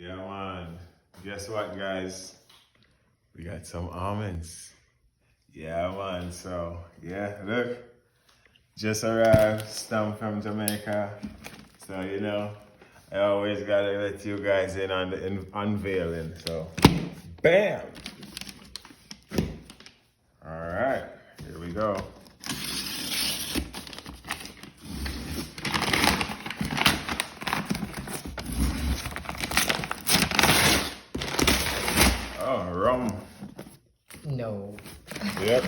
Yeah, man. Guess what, guys? We got some almonds. Yeah, man. So, yeah, look. Just arrived, stamp from Jamaica. So, I always gotta let you guys in on the unveiling. So, bam! All right, here we go. Oh, rum. No. Yep,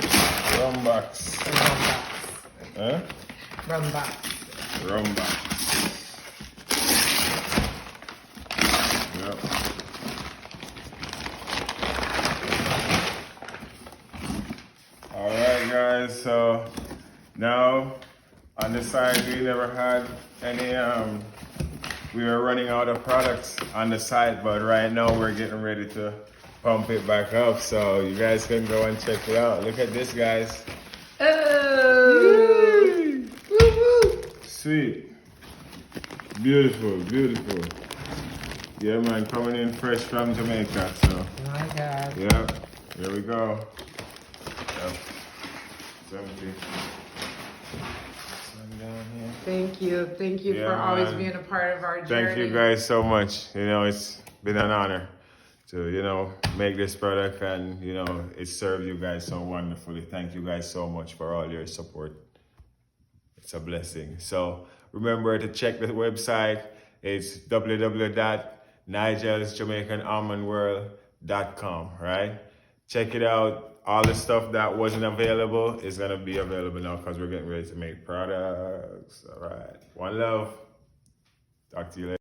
rum box. Rum box. Huh? Rum box. Rum box. Yep. All right, guys. So now on the side, we never had any. We were running out of products on the site, but right now we're getting ready to pump it back up. So you guys can go and check it out. Look at this, guys. Oh. Woo-woo. Sweet. Beautiful, beautiful. Yeah, man, coming in fresh from Jamaica. So, My God. yeah, here we go. Yep. It's empty. Sun down here. Thank you. Thank you Yeah, for always man. being a part of our journey. Thank you guys so much. It's been an honor to, make this product and, it served you guys so wonderfully. Thank you guys so much for all your support. It's a blessing. So remember to check the website. It's www.nigelsjamaicanalmondworld.com, right? Check it out. All the stuff that wasn't available is going to be available now because we're getting ready to make products. All right. One love. Talk to you later.